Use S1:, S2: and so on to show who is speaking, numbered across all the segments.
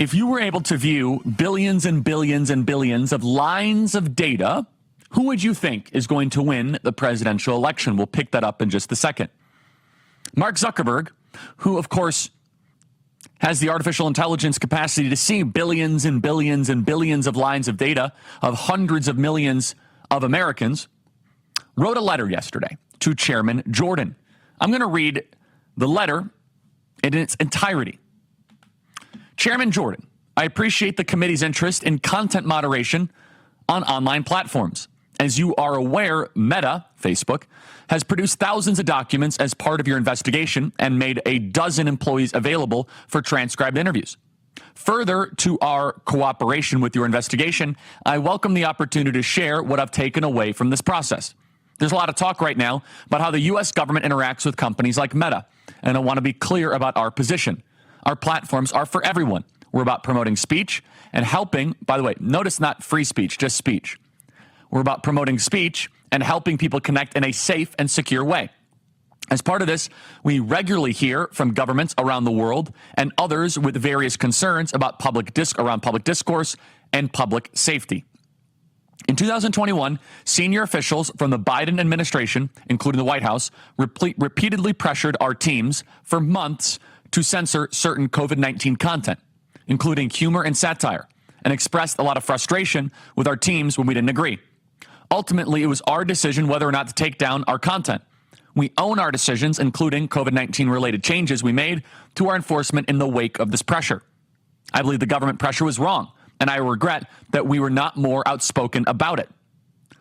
S1: If you were able to view billions and billions and billions of lines of data, who would you think is going to win the presidential election? We'll pick that up in just a second. Mark Zuckerberg, who, of course, has the artificial intelligence capacity to see billions and billions and billions of lines of data of hundreds of millions of Americans, wrote a letter yesterday to Chairman Jordan. I'm going to read the letter in its entirety. Chairman Jordan, I appreciate the committee's interest in content moderation on online platforms. As you are aware, Meta, Facebook, has produced thousands of documents as part of your investigation and made a dozen employees available for transcribed interviews. Further to our cooperation with your investigation, I welcome the opportunity to share what I've taken away from this process. There's a lot of talk right now about how the U.S. government interacts with companies like Meta, and I want to be clear about our position. Our platforms are for everyone. We're about promoting speech and helping, by the way, notice not free speech, just speech. We're about promoting speech and helping people connect in a safe and secure way. As part of this, we regularly hear from governments around the world and others with various concerns about public discourse and public safety. In 2021, senior officials from the Biden administration, including the White House, repeatedly pressured our teams for months to censor certain COVID-19 content, including humor and satire, and expressed a lot of frustration with our teams when we didn't agree. Ultimately, it was our decision whether or not to take down our content. We own our decisions, including COVID-19 related changes we made to our enforcement in the wake of this pressure. I believe the government pressure was wrong, and I regret that we were not more outspoken about it.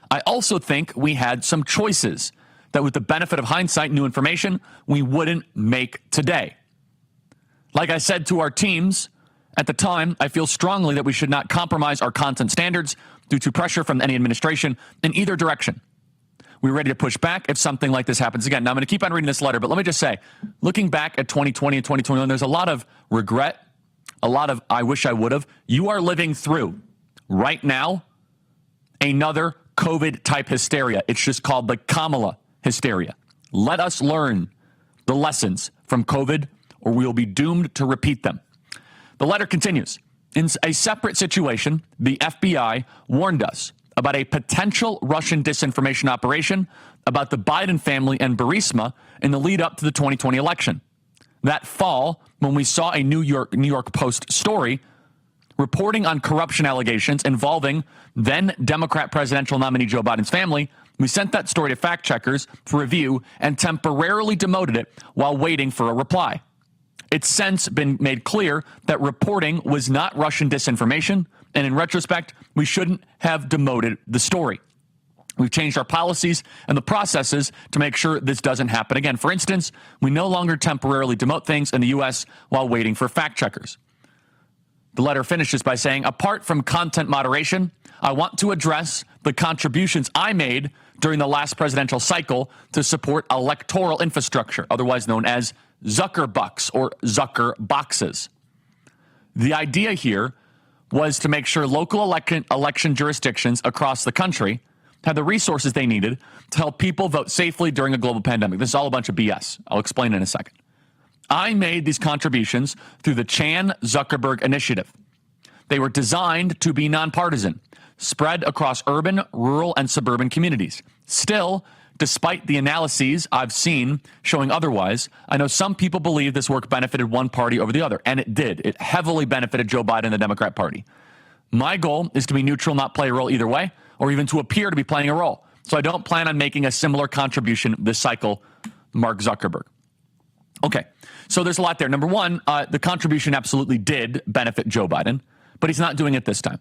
S1: I also think we had some choices that, with the benefit of hindsight, new information, we wouldn't make today. Like I said to our teams at the time, I feel strongly that we should not compromise our content standards due to pressure from any administration in either direction. We're ready to push back if something like this happens again. Now, I'm going to keep on reading this letter, but let me just say, looking back at 2020 and 2021, there's a lot of regret, a lot of I wish I would have. You are living through, right now, another COVID-type hysteria. It's just called the Kamala hysteria. Let us learn the lessons from COVID, or we will be doomed to repeat them. The letter continues. In a separate situation, the FBI warned us about a potential Russian disinformation operation about the Biden family and Burisma in the lead up to the 2020 election. That fall, when we saw a New York Post story reporting on corruption allegations involving then Democrat presidential nominee Joe Biden's family, we sent that story to fact checkers for review and temporarily demoted it while waiting for a reply. It's since been made clear that reporting was not Russian disinformation, and in retrospect, we shouldn't have demoted the story. We've changed our policies and the processes to make sure this doesn't happen again. For instance, we no longer temporarily demote things in the U.S. while waiting for fact checkers. The letter finishes by saying, apart from content moderation, I want to address the contributions I made during the last presidential cycle to support electoral infrastructure, otherwise known as Zuckerbucks or Zucker boxes. The idea here was to make sure local election jurisdictions across the country had the resources they needed to help people vote safely during a global pandemic. This is all a bunch of BS. I'll explain in a second. I made these contributions through the Chan Zuckerberg Initiative. They were designed to be nonpartisan, spread across urban, rural, and suburban communities. Still, despite the analyses I've seen showing otherwise, I know some people believe this work benefited one party over the other, and it did. It heavily benefited Joe Biden and the Democrat Party. My goal is to be neutral, not play a role either way, or even to appear to be playing a role. So I don't plan on making a similar contribution this cycle, Mark Zuckerberg. Okay, so there's a lot there. Number one, the contribution absolutely did benefit Joe Biden, but he's not doing it this time.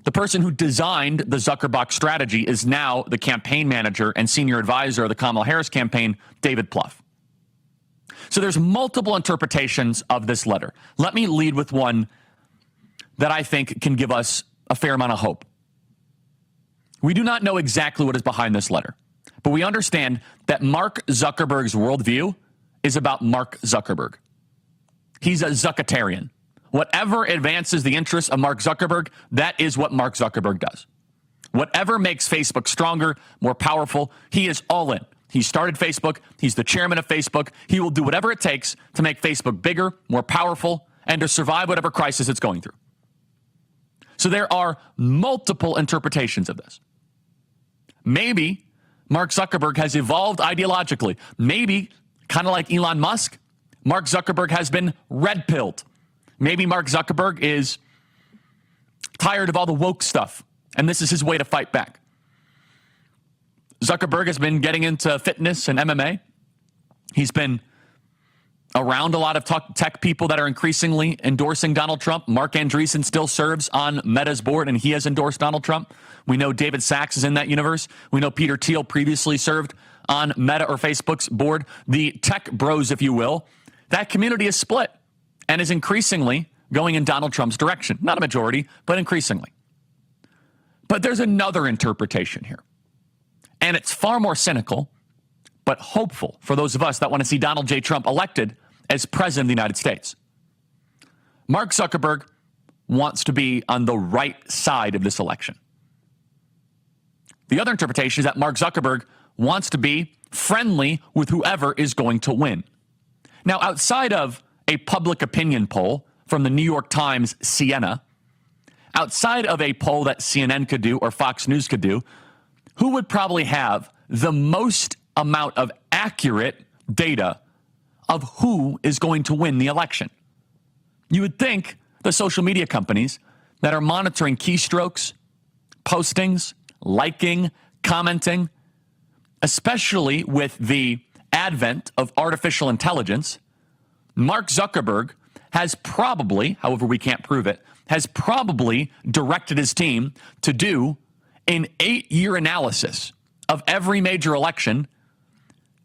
S1: The person who designed the Zuckerbox strategy is now the campaign manager and senior advisor of the Kamala Harris campaign, David Plouffe. So there's multiple interpretations of this letter. Let me lead with one that I think can give us a fair amount of hope. We do not know exactly what is behind this letter, but we understand that Mark Zuckerberg's worldview is about Mark Zuckerberg. He's a Zuckatarian. Whatever advances the interests of Mark Zuckerberg, that is what Mark Zuckerberg does. Whatever makes Facebook stronger, more powerful, he is all in. He started Facebook. He's the chairman of Facebook. He will do whatever it takes to make Facebook bigger, more powerful, and to survive whatever crisis it's going through. So there are multiple interpretations of this. Maybe Mark Zuckerberg has evolved ideologically. Maybe, kind of like Elon Musk, Mark Zuckerberg has been red-pilled. Maybe Mark Zuckerberg is tired of all the woke stuff, and this is his way to fight back. Zuckerberg has been getting into fitness and MMA. He's been around a lot of tech people that are increasingly endorsing Donald Trump. Mark Andreessen still serves on Meta's board, and he has endorsed Donald Trump. We know David Sachs is in that universe. We know Peter Thiel previously served on Meta or Facebook's board. The tech bros, if you will, that community is split and is increasingly going in Donald Trump's direction. Not a majority, but increasingly. But there's another interpretation here, and it's far more cynical, but hopeful for those of us that want to see Donald J. Trump elected as president of the United States. Mark Zuckerberg wants to be on the right side of this election. The other interpretation is that Mark Zuckerberg wants to be friendly with whoever is going to win. Now, outside of a public opinion poll from the New York Times Siena, outside of a poll that CNN could do or Fox News could do, who would probably have the most amount of accurate data of who is going to win the election? You would think the social media companies that are monitoring keystrokes, postings, liking, commenting, especially with the advent of artificial intelligence. Mark Zuckerberg has probably, however we can't prove it, has probably directed his team to do an 8-year analysis of every major election,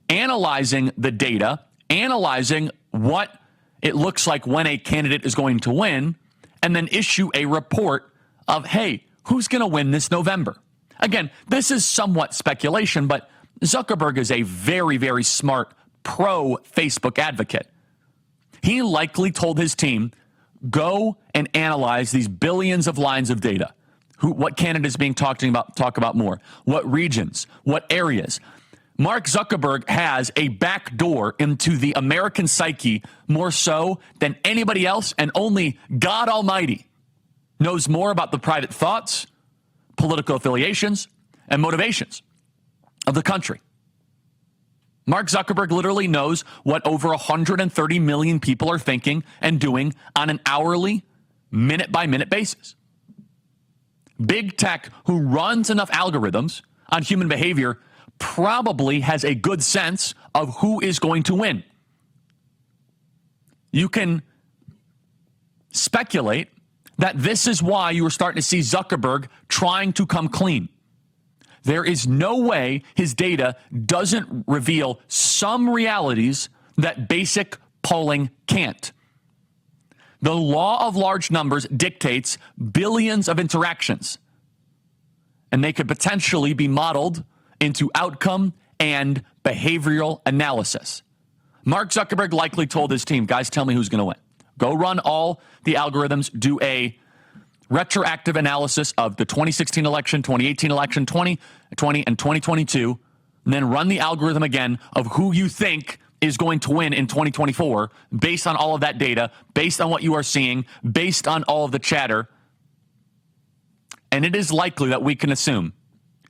S1: analyzing the data, analyzing what it looks like when a candidate is going to win, and then issue a report of, hey, who's going to win this November? Again, this is somewhat speculation, but Zuckerberg is a very, very smart pro-Facebook advocate. He likely told his team, go and analyze these billions of lines of data. What candidate is being talk about more? What regions? What areas? Mark Zuckerberg has a back door into the American psyche more so than anybody else, and only God Almighty knows more about the private thoughts, political affiliations, and motivations of the country. Mark Zuckerberg literally knows what over 130 million people are thinking and doing on an hourly, minute-by-minute basis. Big tech, who runs enough algorithms on human behavior, probably has a good sense of who is going to win. You can speculate that this is why you are starting to see Zuckerberg trying to come clean. There is no way his data doesn't reveal some realities that basic polling can't. The law of large numbers dictates billions of interactions, and they could potentially be modeled into outcome and behavioral analysis. Mark Zuckerberg likely told his team, guys, tell me who's going to win. Go run all the algorithms, do a retroactive analysis of the 2016 election, 2018 election, 2020, and 2022, and then run the algorithm again of who you think is going to win in 2024 based on all of that data, based on what you are seeing, based on all of the chatter. And it is likely that we can assume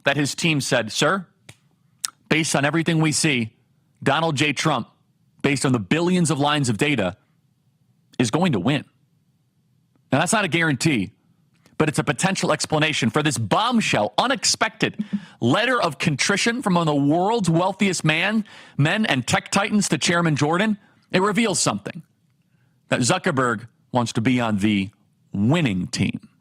S1: that his team said, sir, based on everything we see, Donald J. Trump, based on the billions of lines of data, is going to win. Now, that's not a guarantee, but it's a potential explanation for this bombshell, unexpected letter of contrition from one of the world's wealthiest men and tech titans to Chairman Jordan. It reveals something, that Zuckerberg wants to be on the winning team.